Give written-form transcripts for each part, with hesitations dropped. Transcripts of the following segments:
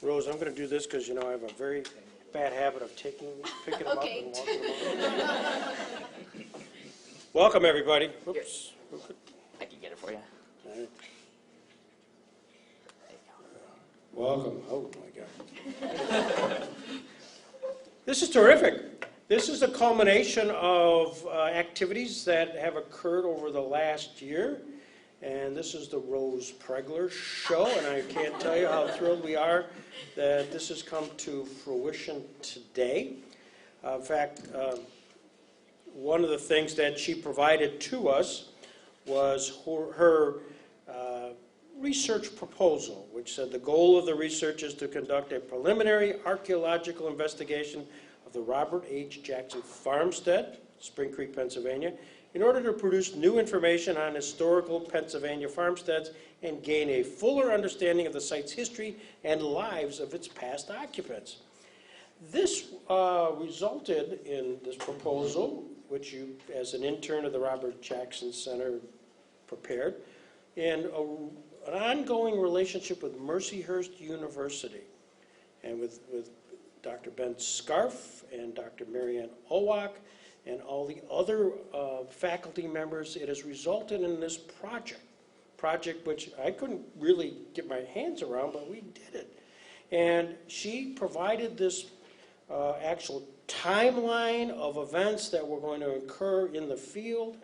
Rose, I'm going to do this because, you know, I have a very bad habit of picking them up and walking them out. Welcome, everybody. Oops. I can get it for you. All right. Welcome. Oh, my God. This is terrific. This is a culmination of activities that have occurred over the last year. And this is the Rose Pregler show, and I can't tell you how thrilled we are that this has come to fruition today. In fact, one of the things that she provided to us was her research proposal, which said the goal of the research is to conduct a preliminary archaeological investigation of the Robert H. Jackson Farmstead, Spring Creek, Pennsylvania, in order to produce new information on historical Pennsylvania farmsteads and gain a fuller understanding of the site's history and lives of its past occupants. This resulted in this proposal, which you, as an intern of the Robert Jackson Center, prepared, in an ongoing relationship with Mercyhurst University, and with Dr. Ben Scarf and Dr. Marianne Owak, and all the other faculty members. It has resulted in this project which I couldn't really get my hands around, but we did it. And she provided this actual timeline of events that were going to occur in the field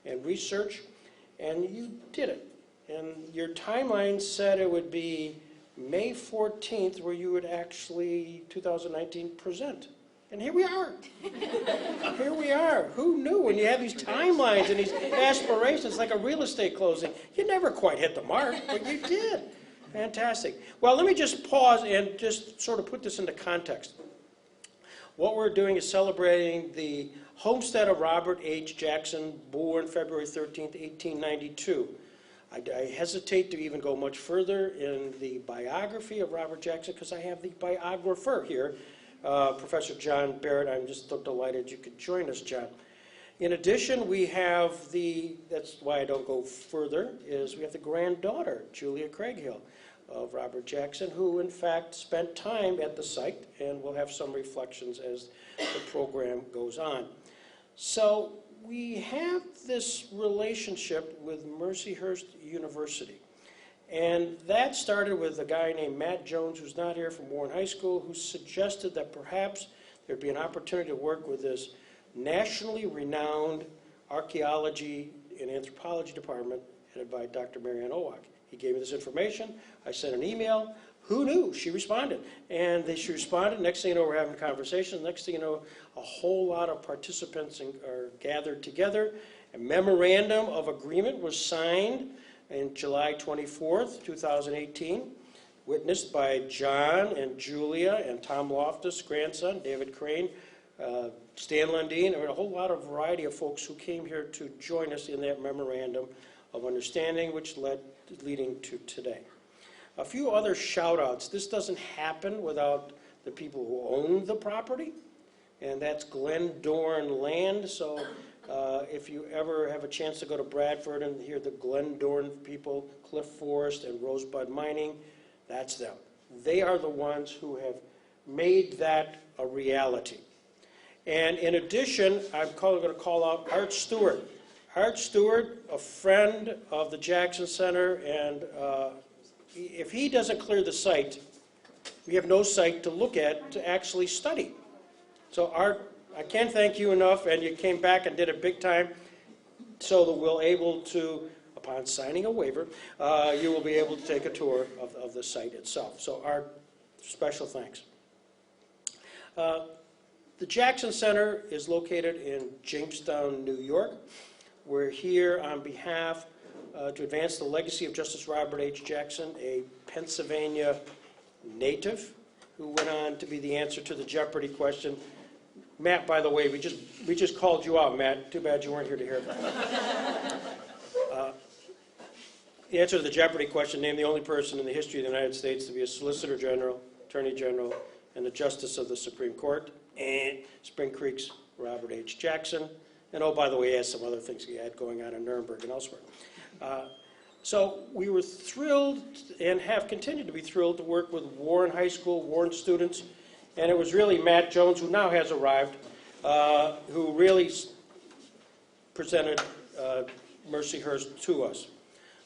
and research, and you did it. And your timeline said it would be May 14th, where you would actually, 2019, present. And here we are. Here we are. Who knew? When you have these timelines and these aspirations, like a real estate closing, you never quite hit the mark, but you did. Fantastic. Well, let me just pause and just sort of put this into context. What we're doing is celebrating the homestead of Robert H. Jackson, born February 13th, 1892. I hesitate to even go much further in the biography of Robert Jackson because I have the biographer here, Professor John Barrett. I'm just so delighted you could join us, John. In addition, we have that's why I don't go further, is we have the granddaughter, Julia Craighill, of Robert Jackson, who in fact spent time at the site, and we'll have some reflections as the program goes on. So we have this relationship with Mercyhurst University. And that started with a guy named Matt Jones, who's not here, from Warren High School, who suggested that perhaps there'd be an opportunity to work with this nationally renowned archaeology and anthropology department headed by Dr. Marianne Owak. He gave me this information. I sent an email. Who knew? She responded. And she responded. Next thing you know, we're having conversations. Next thing you know, a whole lot of participants are gathered together. A memorandum of agreement was signed in July 24th, 2018, witnessed by John and Julia and Tom Loftus, grandson, David Crane, Stan Lundeen, and a whole lot of variety of folks who came here to join us in that memorandum of understanding, which leading to today. A few other shout-outs. This doesn't happen without the people who own the property, and that's Glen Dorn Land. So if you ever have a chance to go to Bradford and hear the Glen Dorn people, Cliff Forest and Rosebud Mining, that's them. They are the ones who have made that a reality. And in addition, I'm going to call out Art Stewart. Art Stewart, a friend of the Jackson Center, and if he doesn't clear the site, we have no site to look at to actually study. So Art, I can't thank you enough, and you came back and did it big time, so that we'll able to, upon signing a waiver, you will be able to take a tour of the site itself. So Art, special thanks. The Jackson Center is located in Jamestown, New York. We're here on behalf to advance the legacy of Justice Robert H. Jackson, a Pennsylvania native who went on to be the answer to the Jeopardy question. Matt, by the way, we just called you out, Matt. Too bad you weren't here to hear that. The answer to the Jeopardy question: name the only person in the history of the United States to be a Solicitor General, Attorney General, and a Justice of the Supreme Court. And Spring Creek's Robert H. Jackson. And oh, by the way, he has some other things he had going on in Nuremberg and elsewhere. So we were thrilled and have continued to be thrilled to work with Warren High School, Warren students, and it was really Matt Jones, who now has arrived, who really presented Mercyhurst to us.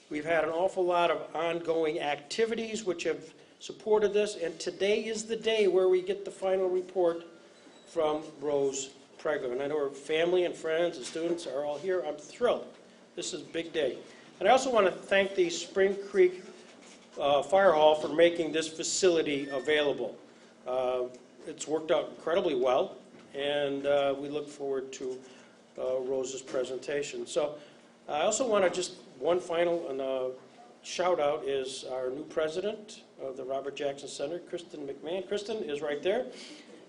We've had an awful lot of ongoing activities which have supported this, and today is the day where we get the final report from Rose Pregler. And I know her family and friends and students are all here. I'm thrilled. This is a big day. And I also want to thank the Spring Creek Fire Hall for making this facility available. It's worked out incredibly well, and we look forward to Rose's presentation. So I also want to just, one final shout out is our new president of the Robert Jackson Center, Kristen McMahon. Kristen is right there,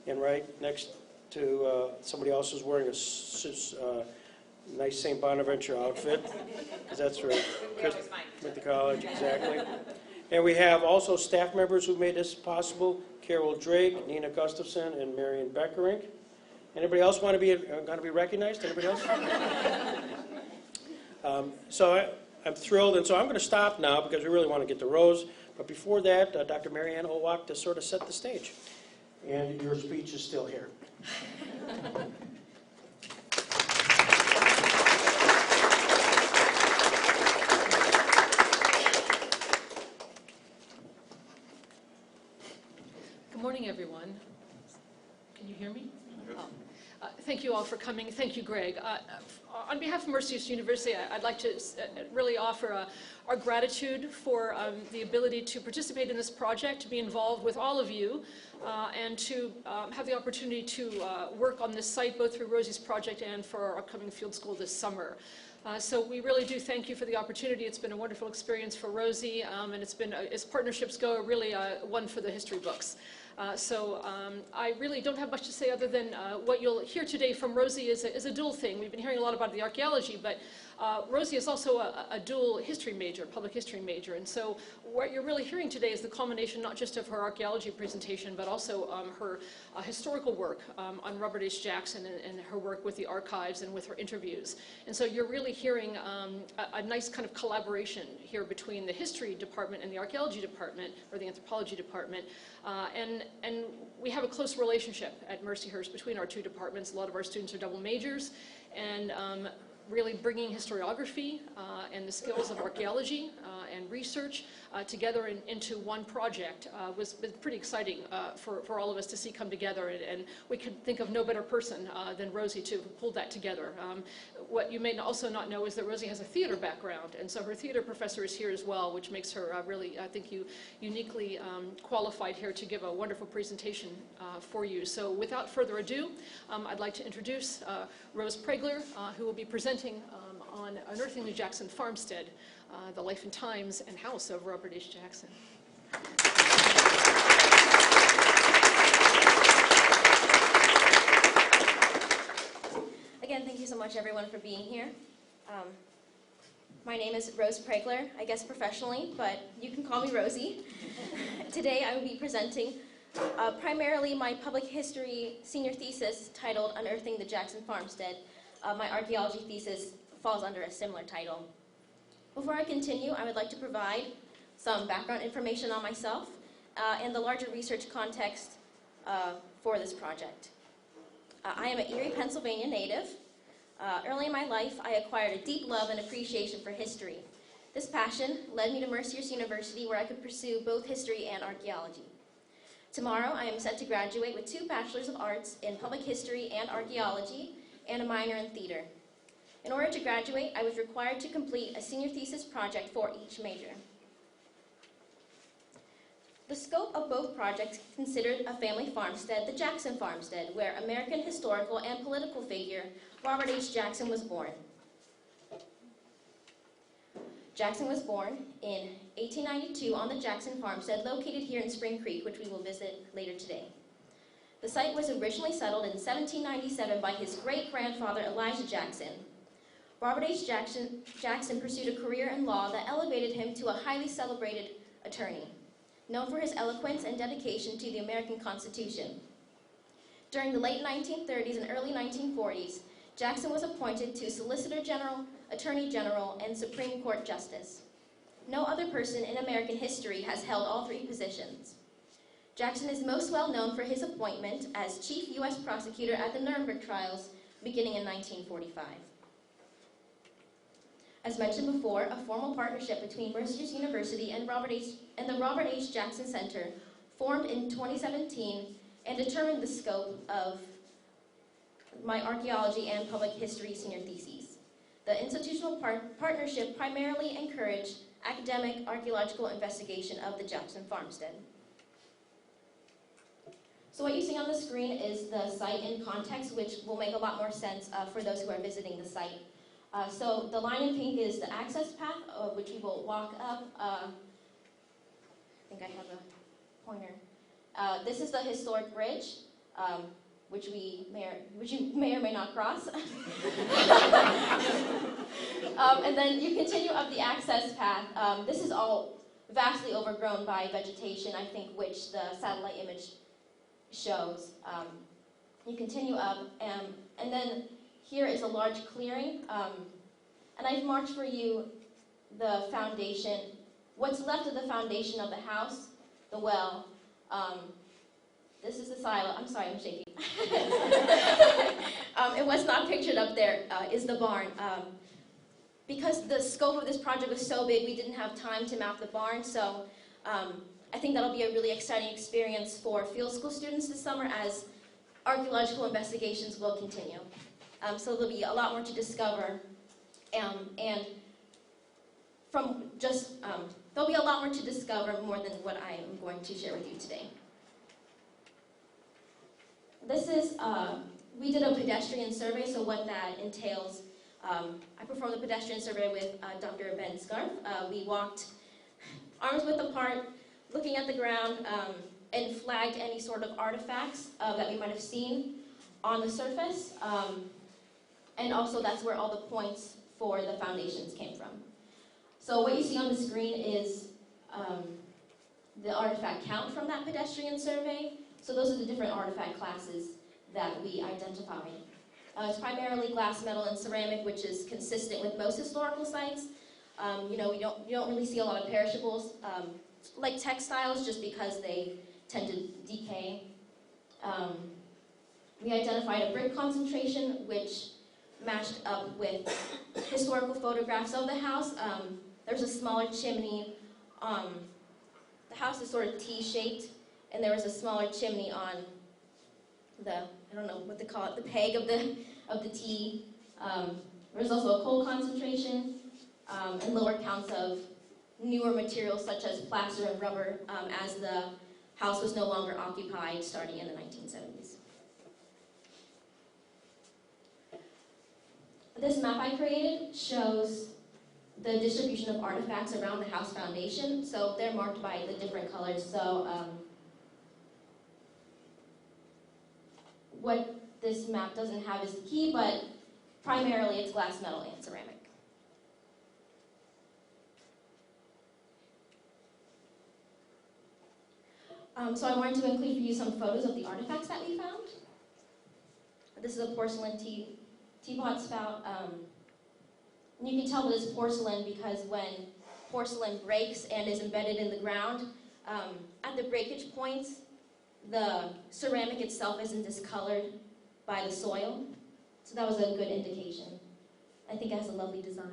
and right next to somebody else who's wearing a nice St. Bonaventure outfit, because that's right. Kristen went to college, exactly. And we have also staff members who made this possible: Carol Drake, Nina Gustafson, and Marion Beckerink. Anybody else want to be recognized? Anybody else? So I'm thrilled, and so I'm going to stop now because we really want to get to Rose. But before that, Dr. Marianne Owak to sort of set the stage. And your speech is still here. Good morning, everyone. Can you hear me? Oh. Thank you all for coming. Thank you, Greg. On behalf of Mercyhurst University, I'd like to really offer our gratitude for the ability to participate in this project, to be involved with all of you, and to have the opportunity to work on this site, both through Rosie's project and for our upcoming field school this summer. So we really do thank you for the opportunity. It's been a wonderful experience for Rosie, and it's been, as partnerships go, really one for the history books. I really don't have much to say other than what you'll hear today from Rosie is a dual thing. We've been hearing a lot about the archaeology, but Rosie is also a dual history major, public history major. And so what you're really hearing today is the culmination not just of her archaeology presentation, but also her historical work on Robert H. Jackson and her work with the archives and with her interviews. And so you're really hearing a nice kind of collaboration here between the history department and the archaeology department, or the anthropology department. And we have a close relationship at Mercyhurst between our two departments. A lot of our students are double majors, and really bringing historiography and the skills of archaeology and research together into one project was pretty exciting for all of us to see come together, and we could think of no better person than Rosie to pull that together. What you may also not know is that Rosie has a theater background, and so her theater professor is here as well, which makes her really, I think, uniquely qualified here to give a wonderful presentation for you. So without further ado, I'd like to introduce Rose Pregler, who will be presenting on Unearthing the Jackson Farmstead, the life and times and house of Robert H. Jackson. Again, thank you so much, everyone, for being here. My name is Rose Pregler, I guess professionally, but you can call me Rosie. Today I will be presenting primarily my public history senior thesis titled Unearthing the Jackson Farmstead. My archaeology thesis falls under a similar title. Before I continue, I would like to provide some background information on myself and the larger research context for this project. I am an Erie, Pennsylvania native. Early in my life, I acquired a deep love and appreciation for history. This passion led me to Mercyhurst University, where I could pursue both history and archaeology. Tomorrow, I am set to graduate with 2 Bachelors of Arts in Public History and Archaeology and a minor in theater. In order to graduate, I was required to complete a senior thesis project for each major. The scope of both projects considered a family farmstead, the Jackson Farmstead, where American historical and political figure Robert H. Jackson was born. Jackson was born in 1892 on the Jackson Farmstead, located here in Spring Creek, which we will visit later today. The site was originally settled in 1797 by his great-grandfather Elijah Jackson. Robert H. Jackson pursued a career in law that elevated him to a highly celebrated attorney, known for his eloquence and dedication to the American Constitution. During the late 1930s and early 1940s, Jackson was appointed to Solicitor General, Attorney General, and Supreme Court Justice. No other person in American history has held all three positions. Jackson is most well known for his appointment as chief U.S. prosecutor at the Nuremberg trials beginning in 1945. As mentioned before, a formal partnership between Mercyhurst University and the Robert H. Jackson Center formed in 2017 and determined the scope of my archaeology and public history senior theses. The institutional partnership primarily encouraged academic archaeological investigation of the Jackson farmstead. So what you see on the screen is the site in context, which will make a lot more sense for those who are visiting the site. So the line in pink is the access path, which we will walk up. I think I have a pointer. This is the historic bridge, which you may or may not cross. And then you continue up the access path. This is all vastly overgrown by vegetation, I think, which the satellite image shows. You continue up, and then here is a large clearing, and I've marked for you the foundation, what's left of the foundation of the house, the well. This is the silo. I'm sorry, I'm shaking. And what's not pictured up there is the barn. Because the scope of this project was so big, we didn't have time to map the barn, so I think that'll be a really exciting experience for field school students this summer as archaeological investigations will continue. So there'll be a lot more to discover, and from just, there'll be a lot more to discover more than what I am going to share with you today. This is, we did a pedestrian survey, so what that entails, I performed a pedestrian survey with Dr. Ben Scarf. We walked arms width apart, looking at the ground, and flagged any sort of artifacts that we might have seen on the surface. And also that's where all the points for the foundations came from. So what you see on the screen is the artifact count from that pedestrian survey. So those are the different artifact classes that we identified. It's primarily glass, metal, and ceramic, which is consistent with most historical sites. You know, you don't really see a lot of perishables, like textiles, just because they tend to decay. We identified a brick concentration, which matched up with historical photographs of the house. There's a smaller chimney. The house is sort of T-shaped, and there was a smaller chimney on the, I don't know what they call it, the peg of the T. There's also a coal concentration, and lower counts of newer materials such as plaster and rubber, as the house was no longer occupied starting in the 1970s. This map I created shows the distribution of artifacts around the house foundation. So they're marked by the different colors. So what this map doesn't have is the key, but primarily it's glass, metal, and ceramic. So I wanted to include for you some photos of the artifacts that we found. This is a porcelain teapot spout. And you can tell that it's porcelain because when porcelain breaks and is embedded in the ground, at the breakage points, the ceramic itself isn't discolored by the soil. So that was a good indication. I think it has a lovely design.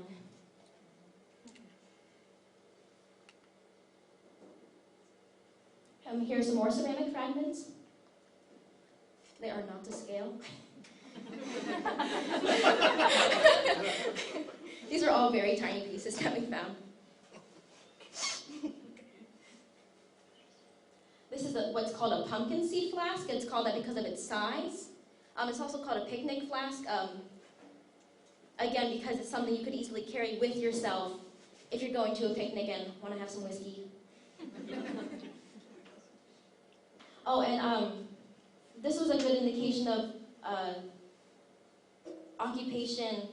Here's some more ceramic fragments. They are not to scale. These are all very tiny pieces that we found. This is what's called a pumpkin seed flask. It's called that because of its size. It's also called a picnic flask. Again, because it's something you could easily carry with yourself if you're going to a picnic and want to have some whiskey. Oh, and this was a good indication of occupation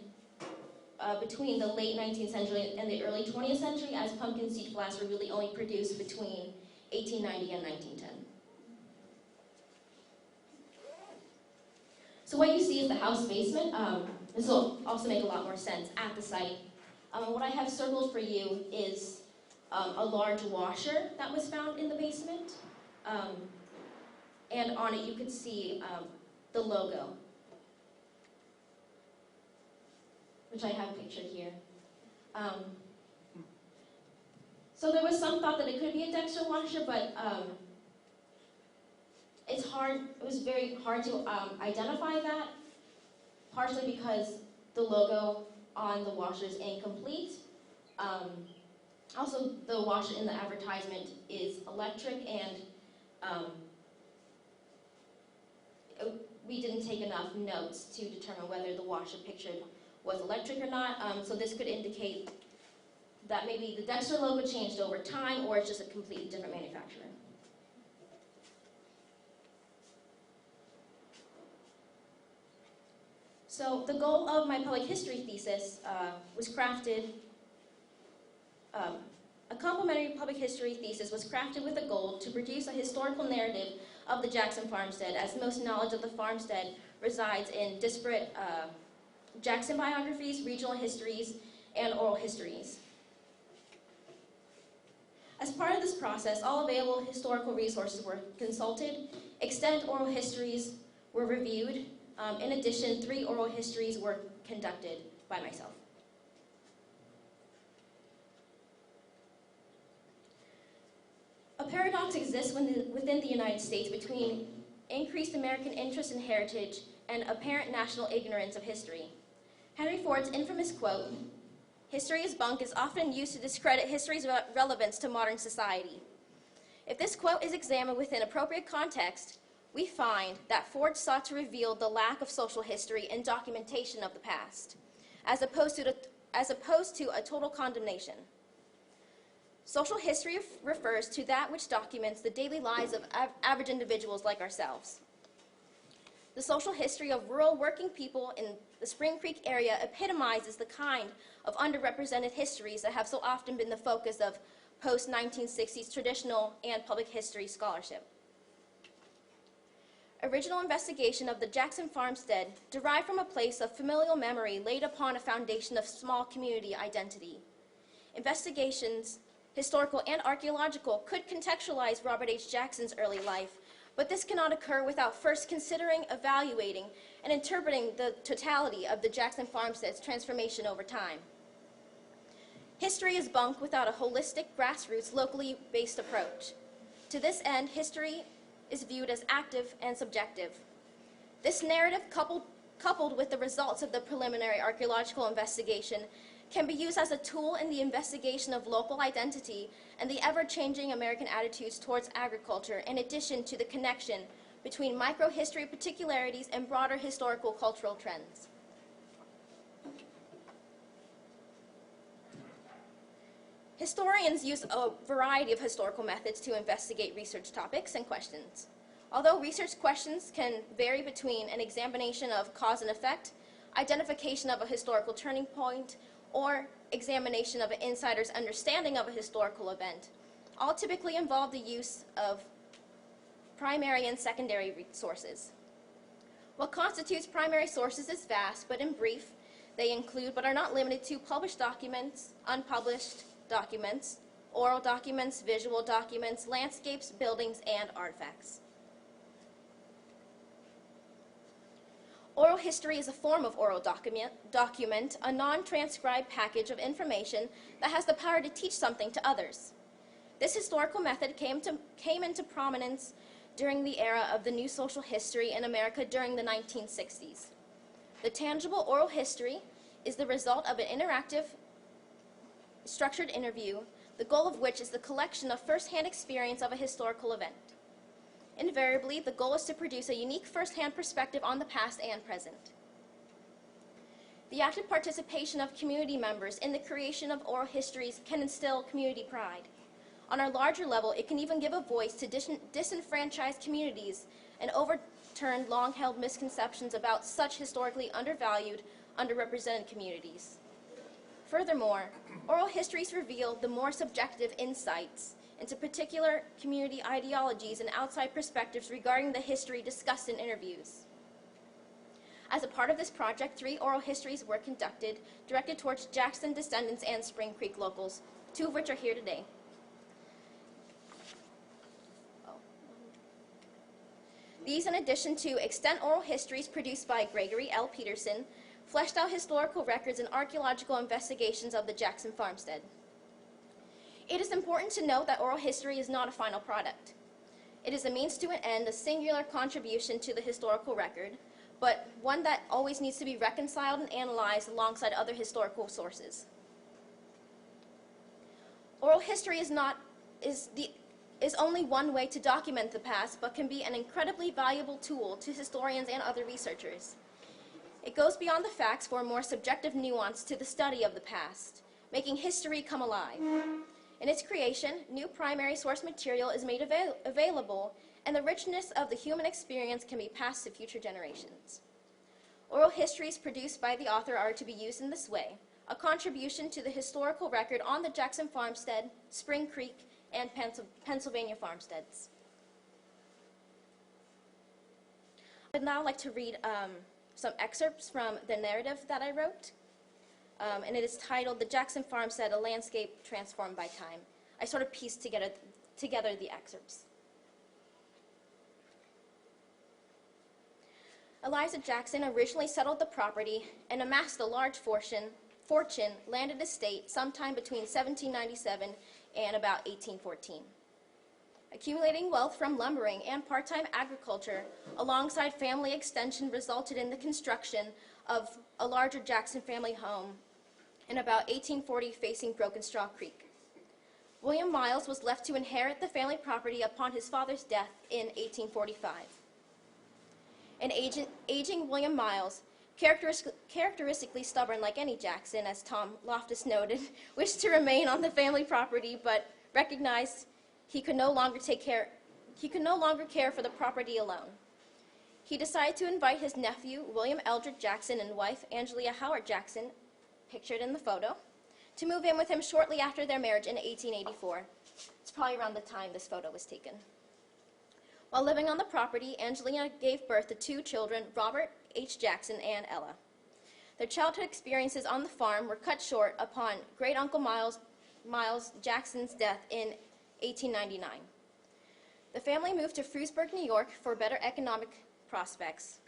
between the late 19th century and the early 20th century, as pumpkin seed flasks were really only produced between 1890 and 1910. So what you see is the house basement. This will also make a lot more sense at the site. What I have circled for you is a large washer that was found in the basement. And on it you could see the logo, which I have pictured here. So there was some thought that it could be a Dexter washer, but it was very hard to identify that, partially because the logo on the washer is incomplete. Also, the washer in the advertisement is electric, and we didn't take enough notes to determine whether the washer pictured was electric or not, so this could indicate that maybe the Dexter logo changed over time, or it's just a completely different manufacturer. So the goal of my public history thesis was crafted, a complementary public history thesis was crafted with a goal to produce a historical narrative of the Jackson farmstead, as most knowledge of the farmstead resides in disparate Jackson biographies, regional histories, and oral histories. As part of this process, all available historical resources were consulted, extant oral histories were reviewed. In addition, 3 oral histories were conducted by myself. A paradox exists within the United States between increased American interest in heritage and apparent national ignorance of history. Henry Ford's infamous quote, "History is bunk," is often used to discredit history's relevance to modern society. If this quote is examined within appropriate context, we find that Ford sought to reveal the lack of social history and documentation of the past, as opposed to a total condemnation. Social history refers to that which documents the daily lives of average individuals like ourselves. The social history of rural working people in the Spring Creek area epitomizes the kind of underrepresented histories that have so often been the focus of post-1960s traditional and public history scholarship. Original investigation of the Jackson farmstead derived from a place of familial memory laid upon a foundation of small community identity. Investigations, historical and archaeological, could contextualize Robert H. Jackson's early life, but this cannot occur without first considering, evaluating, and interpreting the totality of the Jackson farmstead's transformation over time. History is bunk without a holistic, grassroots, locally based approach. To this end, history is viewed as active and subjective. This narrative, coupled with the results of the preliminary archaeological investigation, can be used as a tool in the investigation of local identity and the ever-changing American attitudes towards agriculture, in addition to the connection between microhistory particularities and broader historical cultural trends. Historians use a variety of historical methods to investigate research topics and questions. Although research questions can vary between an examination of cause and effect, identification of a historical turning point, or examination of an insider's understanding of a historical event, all typically involve the use of primary and secondary sources. What constitutes primary sources is vast, but in brief, they include but are not limited to published documents, unpublished documents, oral documents, visual documents, landscapes, buildings, and artifacts. Oral history is a form of oral document, a non-transcribed package of information that has the power to teach something to others. This historical method came into prominence during the era of the new social history in America during the 1960s. The tangible oral history is the result of an interactive, structured interview, the goal of which is the collection of first-hand experience of a historical event. Invariably, the goal is to produce a unique first-hand perspective on the past and present. The active participation of community members in the creation of oral histories can instill community pride. On a larger level, it can even give a voice to disenfranchised communities and overturn long-held misconceptions about such historically undervalued, underrepresented communities. Furthermore, oral histories reveal the more subjective insights into particular community ideologies and outside perspectives regarding the history discussed in interviews. As a part of this project, 3 oral histories were conducted, directed towards Jackson descendants and Spring Creek locals, 2 of which are here today. These, in addition to extant oral histories produced by Gregory L. Peterson, fleshed out historical records and archaeological investigations of the Jackson farmstead. It is important to note that oral history is not a final product. It is a means to an end, a singular contribution to the historical record, but one that always needs to be reconciled and analyzed alongside other historical sources. Oral history is only one way to document the past, but can be an incredibly valuable tool to historians and other researchers. It goes beyond the facts for a more subjective nuance to the study of the past, making history come alive. In its creation, new primary source material is made available, and the richness of the human experience can be passed to future generations. Oral histories produced by the author are to be used in this way, a contribution to the historical record on the Jackson farmstead, Spring Creek, and Pennsylvania farmsteads. I'd now like to read some excerpts from the narrative that I wrote, and it is titled "The Jackson Farmstead, A Landscape Transformed by Time." I sort of pieced together the excerpts. Eliza Jackson originally settled the property and amassed a large fortune, landed estate sometime between 1797 and about 1814. Accumulating wealth from lumbering and part-time agriculture alongside family extension resulted in the construction of a larger Jackson family home in about 1840 facing Broken Straw Creek. William Miles was left to inherit the family property upon his father's death in 1845. An aging William Miles, characteristically stubborn like any Jackson, as Tom Loftus noted, wished to remain on the family property, but recognized he could no longer care for the property alone. He decided to invite his nephew, William Eldred Jackson, and wife, Angelia Howard Jackson, pictured in the photo, to move in with him shortly after their marriage in 1884. It's probably around the time this photo was taken. While living on the property, Angelina gave birth to two children, Robert H. Jackson and Ella. Their childhood experiences on the farm were cut short upon great-uncle Miles Jackson's death in 1899. The family moved to Frewsburg, New York for better economic prospects.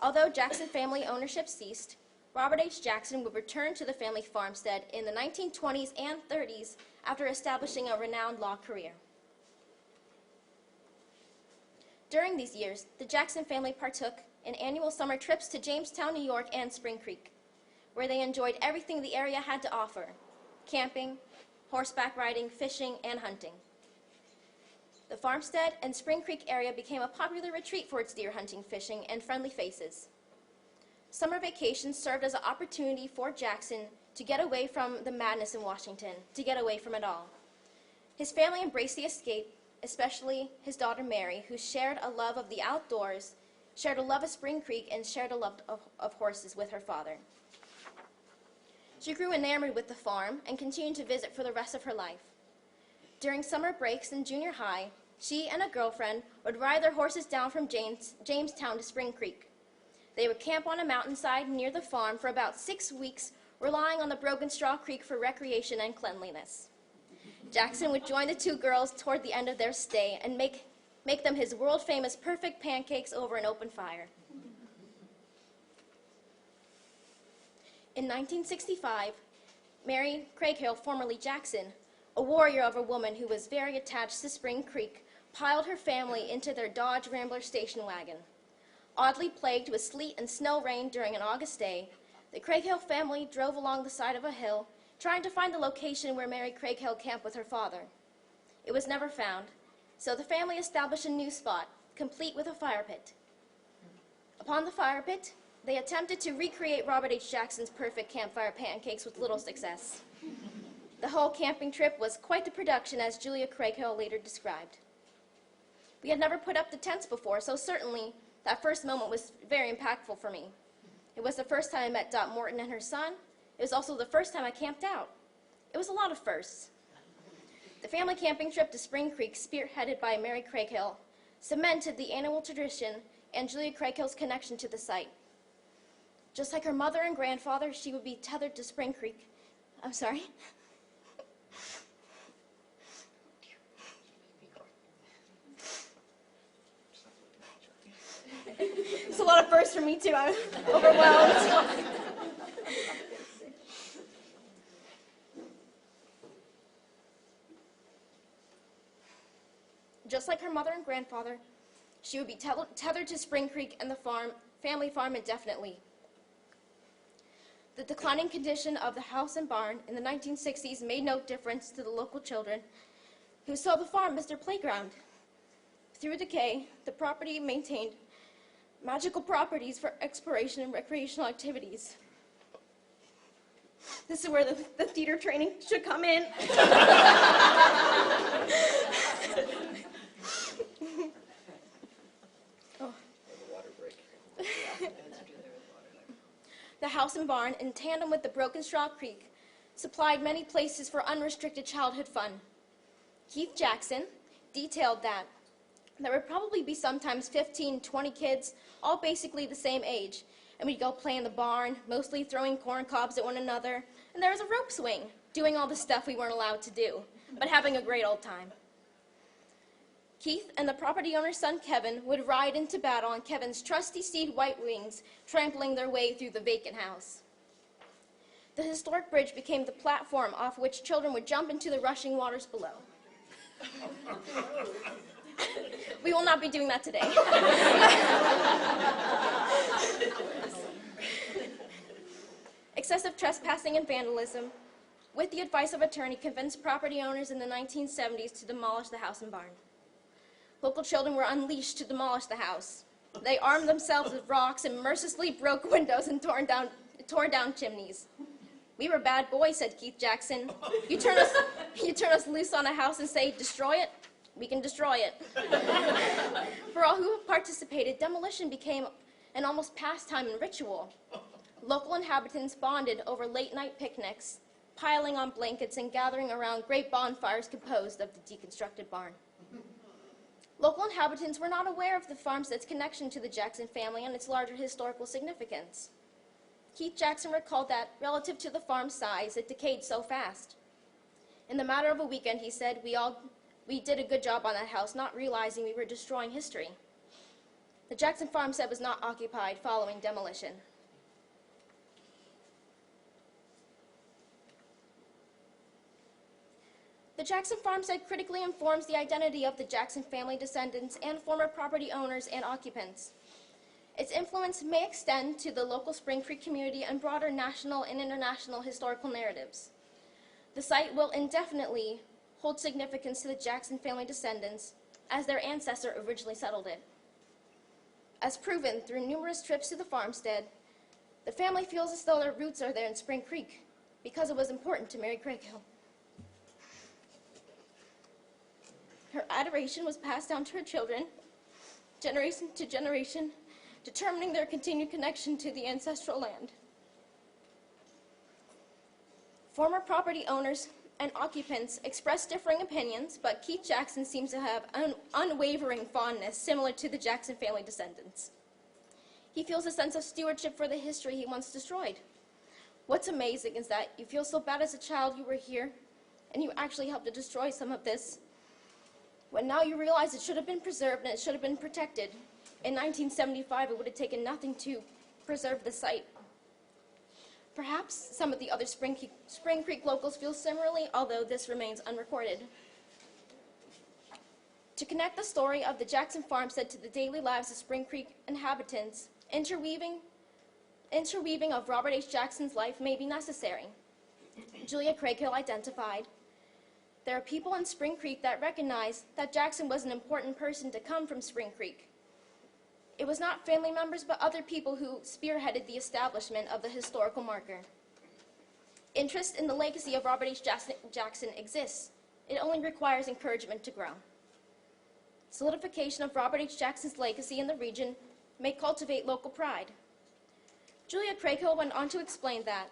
Although Jackson family ownership ceased, Robert H. Jackson would return to the family farmstead in the 1920s and 30s after establishing a renowned law career. During these years, the Jackson family partook in annual summer trips to Jamestown, New York, and Spring Creek, where they enjoyed everything the area had to offer: camping, horseback riding, fishing, and hunting. The Farmstead and Spring Creek area became a popular retreat for its deer hunting, fishing, and friendly faces. Summer vacations served as an opportunity for Jackson to get away from the madness in Washington, to get away from it all. His family embraced the escape, especially his daughter Mary, who shared a love of the outdoors, shared a love of Spring Creek, and shared a love of horses with her father. She grew enamored with the farm and continued to visit for the rest of her life. During summer breaks in junior high, she and a girlfriend would ride their horses down from Jamestown to Spring Creek. They would camp on a mountainside near the farm for about 6 weeks, relying on the Broken Straw Creek for recreation and cleanliness. Jackson would join the two girls toward the end of their stay and make them his world-famous perfect pancakes over an open fire. In 1965, Mary Craighill, formerly Jackson, a warrior of a woman who was very attached to Spring Creek, piled her family into their Dodge Rambler station wagon. Oddly plagued with sleet and snow rain during an August day, the Craighill family drove along the side of a hill, trying to find the location where Mary Craighill camped with her father. It was never found, so the family established a new spot, complete with a fire pit. Upon the fire pit, they attempted to recreate Robert H. Jackson's perfect campfire pancakes with little success. The whole camping trip was quite the production, as Julia Craighill later described. We had never put up the tents before, so certainly that first moment was very impactful for me. It was the first time I met Dot Morton and her son. It was also the first time I camped out. It was a lot of firsts. The family camping trip to Spring Creek, spearheaded by Mary Craighill, cemented the annual tradition and Julia Craighill's connection to the site. Just like her mother and grandfather, she would be tethered to Spring Creek. I'm sorry? first for me too. I'm overwhelmed. Just like her mother and grandfather, she would be tethered to Spring Creek and the family farm indefinitely. The declining condition of the house and barn in the 1960s made no difference to the local children who saw the farm as their playground. Through decay, the property maintained magical properties for exploration and recreational activities. This is where the theater training should come in. The house and barn, in tandem with the broken straw creek, supplied many places for unrestricted childhood fun. Keith Jackson detailed that there would probably be sometimes 15, 20 kids, all basically the same age, and we'd go play in the barn, mostly throwing corn cobs at one another, and there was a rope swing, doing all the stuff we weren't allowed to do, but having a great old time. Keith and the property owner's son, Kevin, would ride into battle on Kevin's trusty steed, White Wings, trampling their way through the vacant house. The historic bridge became the platform off which children would jump into the rushing waters below. We will not be doing that today. Excessive trespassing and vandalism, with the advice of attorney, convinced property owners in the 1970s to demolish the house and barn. Local children were unleashed to demolish the house. They armed themselves with rocks and mercilessly broke windows and tore down chimneys. "We were bad boys," said Keith Jackson. You turn us loose on a house and say, "Destroy it," we can destroy it. For all who participated, demolition became an almost pastime and ritual. Local inhabitants bonded over late-night picnics, piling on blankets and gathering around great bonfires composed of the deconstructed barn. Local inhabitants were not aware of the farmstead's connection to the Jackson family and its larger historical significance. Keith Jackson recalled that, relative to the farm's size, it decayed so fast. In the matter of a weekend, he said, we did a good job on that house, not realizing we were destroying history. The Jackson farmstead was not occupied following demolition. The Jackson farmstead critically informs the identity of the Jackson family descendants and former property owners and occupants. Its influence may extend to the local Spring Creek community and broader national and international historical narratives. The site will indefinitely hold significance to the Jackson family descendants as their ancestor originally settled it. As proven through numerous trips to the farmstead, the family feels as though their roots are there in Spring Creek because it was important to Mary Craighill. Her adoration was passed down to her children, generation to generation, determining their continued connection to the ancestral land. Former property owners and occupants expressed differing opinions, but Keith Jackson seems to have an unwavering fondness similar to the Jackson family descendants. He feels a sense of stewardship for the history he once destroyed. What's amazing is that you feel so bad as a child you were here, and you actually helped to destroy some of this, when now you realize it should have been preserved and it should have been protected. In 1975, it would have taken nothing to preserve the site. Perhaps some of the other Spring Creek locals feel similarly, although this remains unrecorded. To connect the story of the Jackson farmstead to the daily lives of Spring Creek inhabitants, interweaving of Robert H. Jackson's life may be necessary. Julia Craighill identified, "There are people in Spring Creek that recognize that Jackson was an important person to come from Spring Creek. It was not family members, but other people who spearheaded the establishment of the historical marker. Interest in the legacy of Robert H. Jackson exists. It only requires encouragement to grow. Solidification of Robert H. Jackson's legacy in the region may cultivate local pride." Julia Craighill went on to explain that,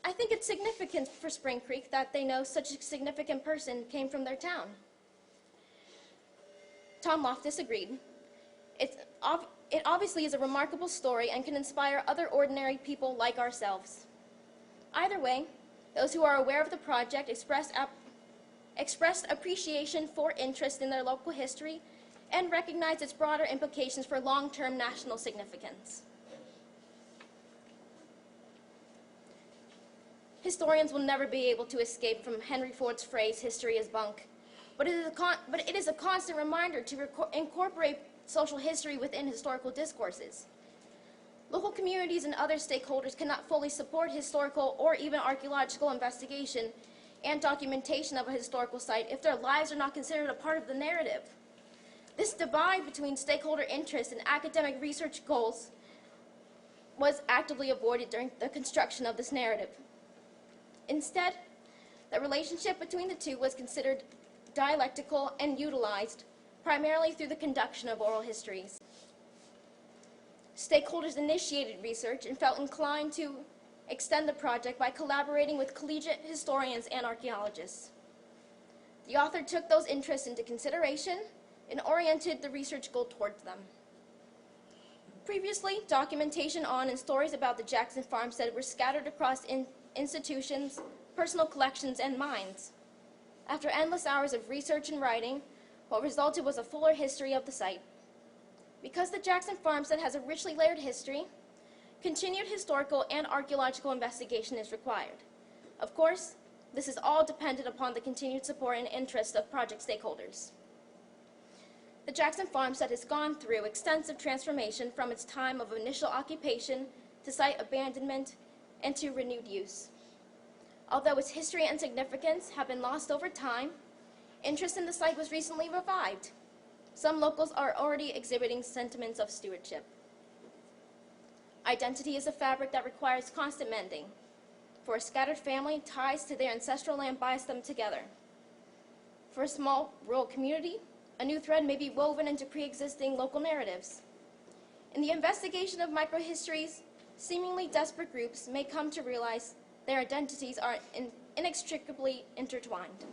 "I think it's significant for Spring Creek that they know such a significant person came from their town." Tom Loftus agreed. It obviously is a remarkable story and can inspire other ordinary people like ourselves. Either way, those who are aware of the project expressed appreciation for interest in their local history and recognize its broader implications for long-term national significance. Historians will never be able to escape from Henry Ford's phrase, "History is bunk," but it is a constant reminder to incorporate social history within historical discourses. Local communities and other stakeholders cannot fully support historical or even archaeological investigation and documentation of a historical site if their lives are not considered a part of the narrative. This divide between stakeholder interest and academic research goals was actively avoided during the construction of this narrative. Instead, the relationship between the two was considered dialectical and utilized primarily through the conduction of oral histories. Stakeholders initiated research and felt inclined to extend the project by collaborating with collegiate historians and archaeologists. The author took those interests into consideration and oriented the research goal towards them. Previously, documentation on and stories about the Jackson Farmstead were scattered across institutions, personal collections, and mines. After endless hours of research and writing, what resulted was a fuller history of the site. Because the Jackson Farmstead has a richly layered history, continued historical and archaeological investigation is required. Of course, this is all dependent upon the continued support and interest of project stakeholders. The Jackson Farmstead has gone through extensive transformation from its time of initial occupation to site abandonment and to renewed use. Although its history and significance have been lost over time, interest in the site was recently revived. Some locals are already exhibiting sentiments of stewardship. Identity is a fabric that requires constant mending. For a scattered family, ties to their ancestral land binds them together. For a small rural community, a new thread may be woven into pre-existing local narratives. In the investigation of microhistories, seemingly desperate groups may come to realize their identities are inextricably intertwined.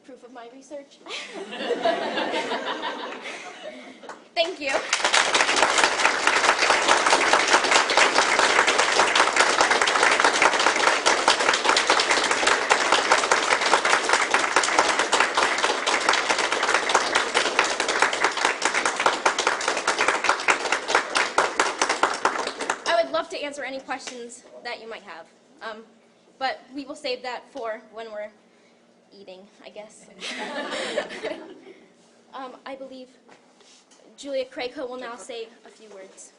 Proof of my research? Thank you. To answer any questions that you might have. But we will save that for when we're eating, I guess. I believe Julia Craighill will now say a few words.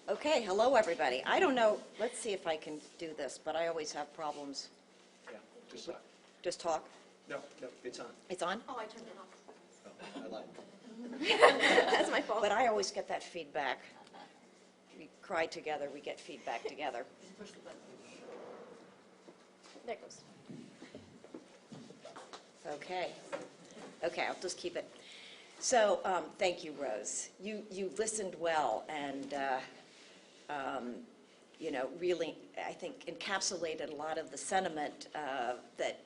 Okay, hello everybody. I don't know, let's see if I can do this, but I always have problems. Yeah, just talk. Just talk? No, it's on. It's on? Oh, I turned it off. Oh, I lied. That's my fault. But I always get that feedback. We cry together, we get feedback together. There it goes. Okay. Okay, I'll just keep it. So, thank you, Rose. You listened well and, really, I think, encapsulated a lot of the sentiment that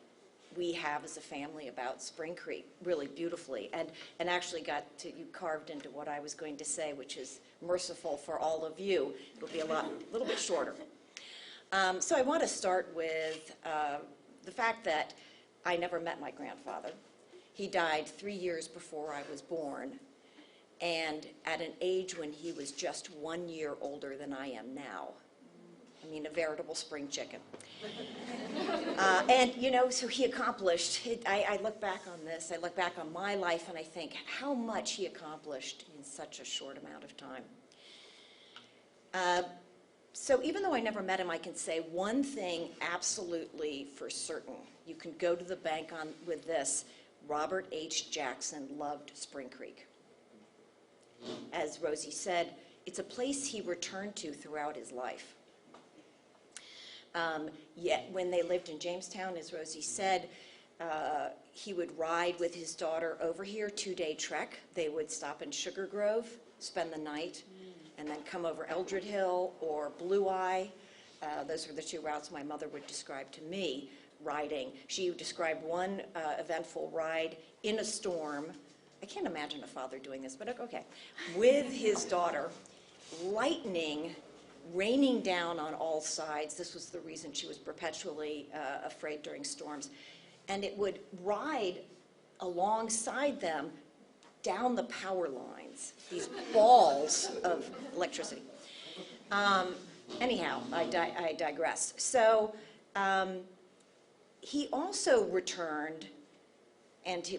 we have as a family about Spring Creek really beautifully, and actually you carved into what I was going to say, which is merciful for all of you. It'll be a little bit shorter. So I want to start with the fact that I never met my grandfather. He died 3 years before I was born, and at an age when he was just 1 year older than I am now. I mean, a veritable spring chicken. So he accomplished, I look back on this, I look back on my life, and I think how much he accomplished in such a short amount of time. So even though I never met him, I can say one thing absolutely for certain. You can go to the bank with this. Robert H. Jackson loved Spring Creek. As Rosie said, it's a place he returned to throughout his life. Yet when they lived in Jamestown, as Rosie said, he would ride with his daughter over here, 2-day trek. They would stop in Sugar Grove, spend the night, and then come over Eldred Hill or Blue Eye. Those were the two routes my mother would describe to me riding. She described one eventful ride in a storm. I can't imagine a father doing this, but okay. With his daughter, lightning raining down on all sides. This was the reason she was perpetually afraid during storms. And it would ride alongside them down the power lines, these balls of electricity. Anyhow, I digress. So he also returned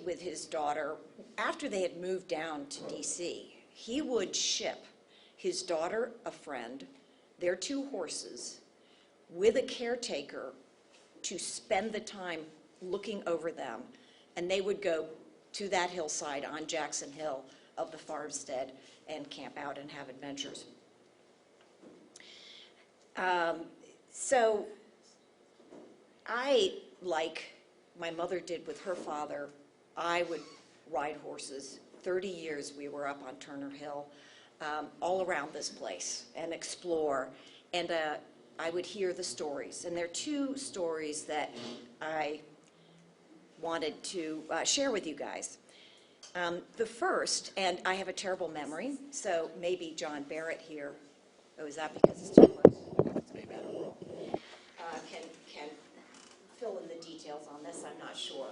with his daughter after they had moved down to D.C. He would ship his daughter, a friend, their 2 horses, with a caretaker to spend the time looking over them. And they would go to that hillside on Jackson Hill of the Farmstead and camp out and have adventures. So I, like my mother did with her father, I would ride horses. 30 years we were up on Turner Hill, all around this place, and explore. And I would hear the stories. And there are 2 stories that I wanted to share with you guys. The first, and I have a terrible memory, so maybe John Barrett here, oh, is that because it's too close? Can fill in the details on this, I'm not sure.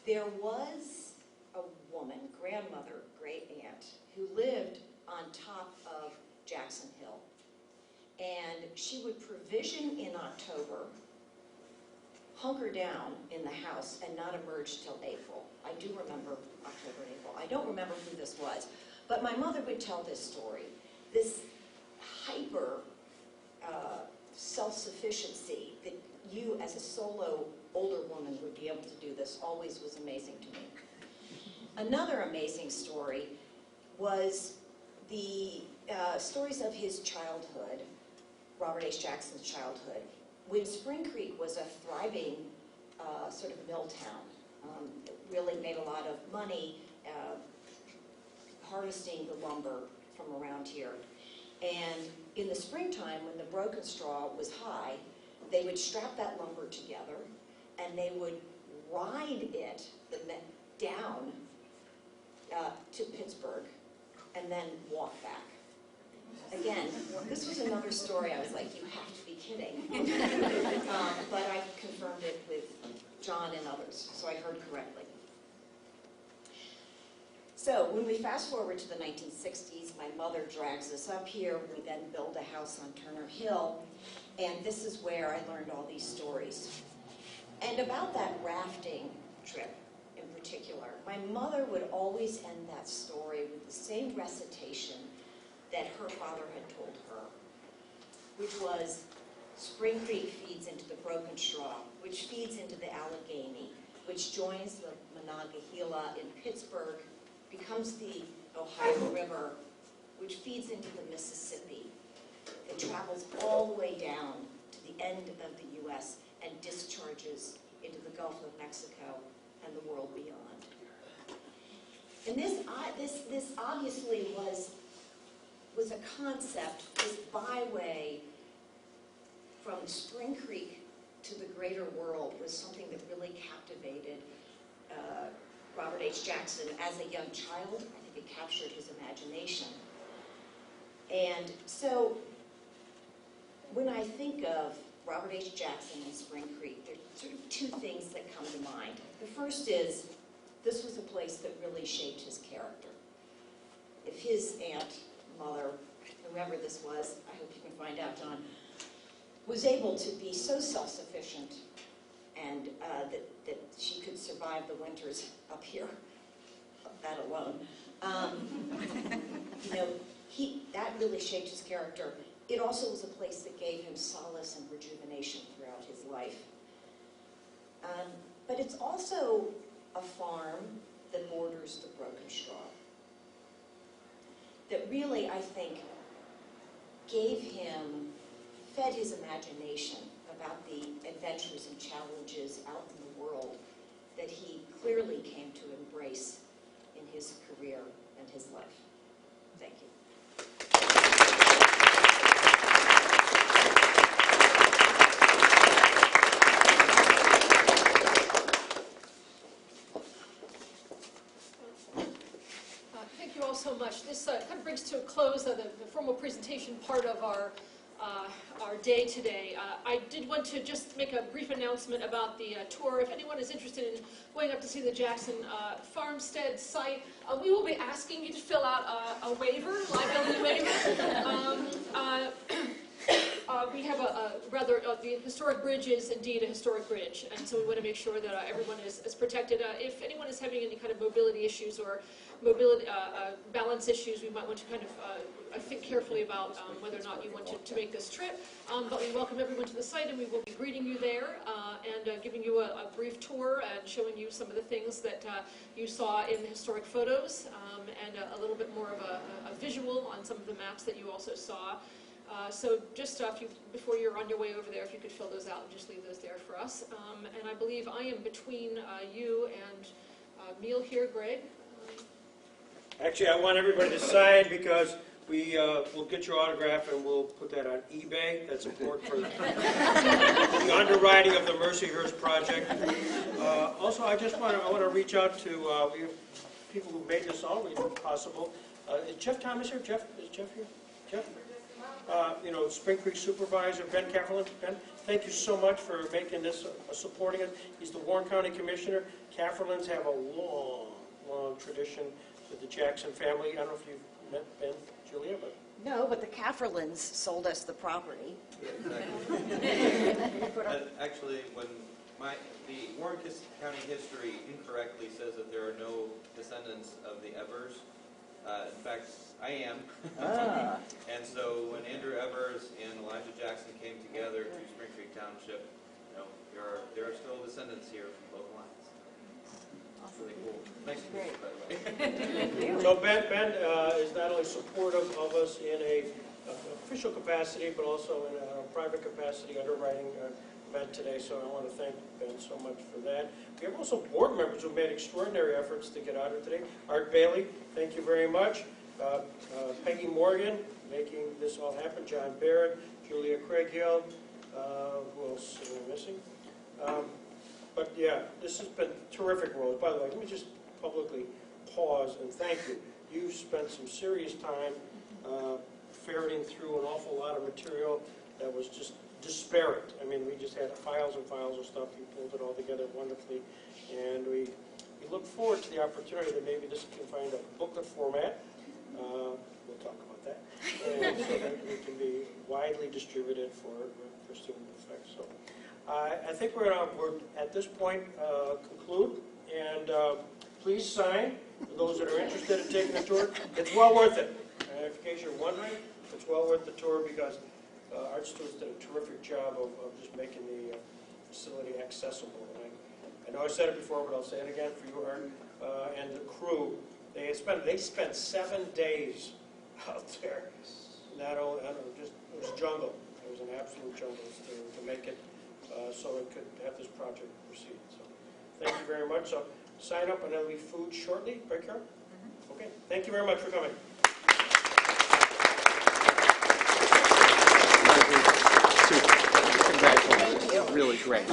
There was a woman, grandmother, great aunt, who lived on top of Jackson Hill. And she would provision in October, hunker down in the house, and not emerge till April. I do remember October and April. I don't remember who this was. But my mother would tell this story. This hyper self-sufficiency that you as a solo older woman would be able to do this always was amazing to me. Another amazing story was the stories of his childhood, Robert H. Jackson's childhood, when Spring Creek was a thriving sort of mill town. It really made a lot of money harvesting the lumber from around here. And in the springtime, when the broken straw was high, they would strap that lumber together and they would ride it down to Pittsburgh and then walk back. Again, this was another story I was like, you have to be kidding. But I confirmed it with John and others, so I heard correctly. So when we fast forward to the 1960s, my mother drags us up here. We then build a house on Turner Hill, and this is where I learned all these stories. And about that rafting trip in particular, my mother would always end that story with the same recitation that her father had told her, which was Spring Creek feeds into the Broken Straw, which feeds into the Allegheny, which joins the Monongahela in Pittsburgh, becomes the Ohio River, which feeds into the Mississippi. It travels all the way down to the end of the U.S. and discharges into the Gulf of Mexico and the world beyond. And this obviously was a concept, this byway from Spring Creek to the greater world was something that really captivated Robert H. Jackson as a young child. I think it captured his imagination. And so when I think of Robert H. Jackson and Spring Creek, there are sort of 2 things that come to mind. The first is this was a place that really shaped his character. If his aunt, mother, whoever this was, I hope you can find out, John, was able to be so self-sufficient and that she could survive the winters up here, that alone. That really shaped his character. It also was a place that gave him solace and rejuvenation throughout his life. But it's also a farm that borders the Broken Straw that really, I think, fed his imagination about the adventures and challenges out in the world that he clearly came to embrace in his career and his life. Thank you. Thank you all so much. This kind of brings to a close the formal presentation part of our our day today. I did want to just make a brief announcement about the tour. If anyone is interested in going up to see the Jackson Farmstead site, we will be asking you to fill out a waiver, liability waiver. We have the historic bridge is indeed a historic bridge, and so we want to make sure that everyone is protected. If anyone is having any kind of mobility issues or mobility balance issues, we might want to kind of think carefully about whether or not you want to make this trip. But we welcome everyone to the site, and we will be greeting you there and giving you a brief tour and showing you some of the things that you saw in the historic photos, and a little bit more of a visual on some of the maps that you also saw. So just before you're on your way over there, if you could fill those out and just leave those there for us. And I believe I am between you and Neil here, Greg. Actually, I want everybody to sign because we'll get your autograph and we'll put that on eBay. That's important for the underwriting of the Mercyhurst project. Also, I want to reach out to we have people who made this all possible. Is Jeff Thomas here? Is Jeff here? Jeff? Spring Creek Supervisor, Ben Kafferlin. Ben, thank you so much for making this, supporting it. He's the Warren County Commissioner. Kafferlins have a long, long tradition with the Jackson family. I don't know if you've met Ben, Julia, but... No, but the Kafferlins sold us the property. Actually, when the Warren County history incorrectly says that there are no descendants of the Evers. In fact, I am. And so when Andrew Evers and Elijah Jackson came together to Spring Creek Township, there are still descendants here from both lines. That's really cool. Nice to meet you, by the way. So Ben is not only supportive of us in a official capacity, but also in a private capacity underwriting event today. So I want to thank Ben so much for that. We have also board members who made extraordinary efforts to get out here today. Art Bailey, thank you very much. Peggy Morgan, making this all happen. John Barrett, Julia Craighill. Who else am I missing? But yeah, this has been terrific road. By the way, let me just publicly pause and thank you. You've spent some serious time ferreting through an awful lot of material that was just disparate. I mean, we just had files and files of stuff. You pulled it all together wonderfully, and we look forward to the opportunity that maybe this can find a booklet format. We'll talk about that, and so that it can be widely distributed for student effect. So I think we're at this point conclude, and please sign for those that are interested in taking the tour. It's well worth it. In case you're wondering, it's well worth the tour because Art Stewart's did a terrific job of just making the facility accessible. And I know I said it before, but I'll say it again for you, Art, and the crew. They spent 7 days out there. Not only, it was jungle. It was an absolute jungle to make it so it could have this project proceed. So thank you very much. So sign up and there'll be food shortly, right, Carol? Okay. Thank you very much for coming. Congratulations. Really great.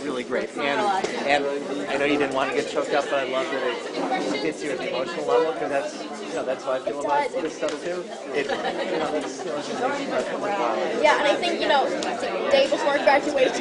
Really great. And I know you didn't want to get choked up, but I love that it hits you at the emotional level because that's how I feel about this stuff too. Yeah, and I think, day before graduation,